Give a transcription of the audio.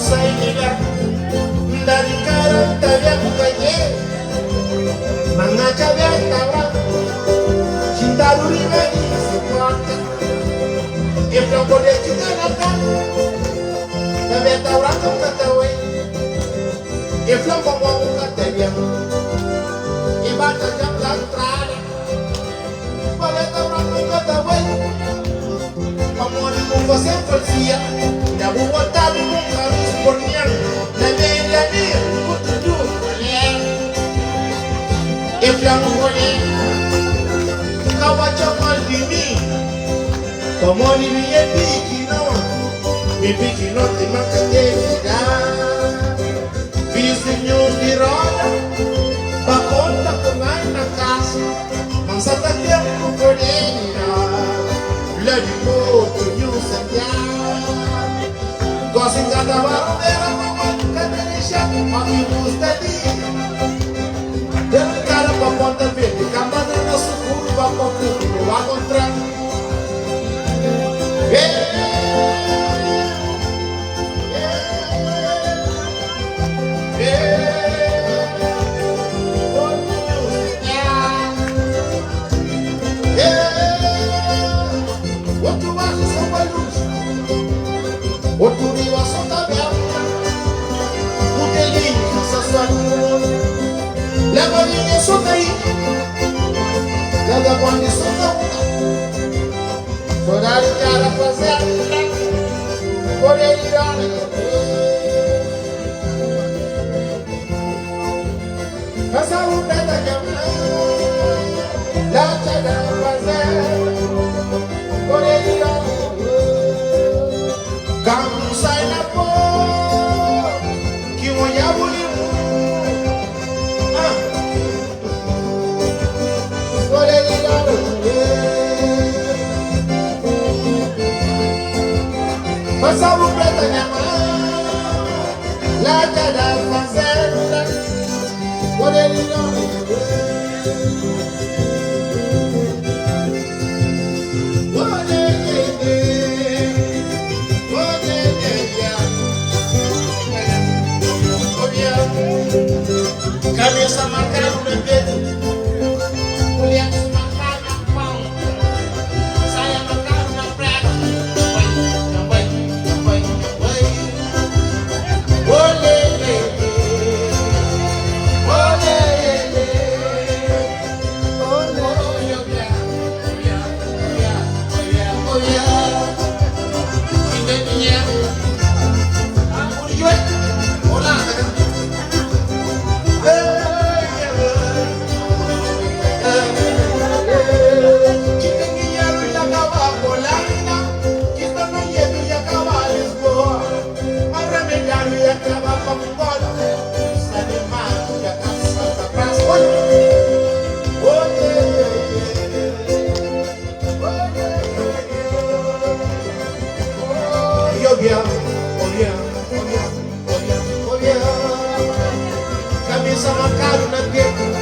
saya hilang dari karakter yang kaya mengajak yang tawa cinta duri lagi seperti yang boleh juga datang tapi tawa kau ketahui yang ngomong kata dia ibadah jam lantrada boleh tawa kau ketahui kamu você fazia da boa tarde nunca respondiam na minha vida tudo olhar e flamo olhar kawacha maldini como ni bien pikino mi pikino te makate da vizinhos de roda ba conta com ai na casa mangsa tatia com cordeira lá de outro Gosting kata baru era memang Indonesia Mami mustadi Dan cara papon terbit Kamar dan suku Bapak kuku Wakon terang Outro dia só tá bela O delinho essa sua Leva a minha só daí Leva quando isso não Forar o cara fazer Por ele ir Essa luta da cama Lá te dá fazer Por ele ir Kamu sai na porta que o olhar bonito olha ligado passava o preto na mão lata da fazenda olha ligado Cabeça marcada no dedo Mulher marcada na pão Saia marcada na prega Não vai Olê, olê, Camisa marcada na peito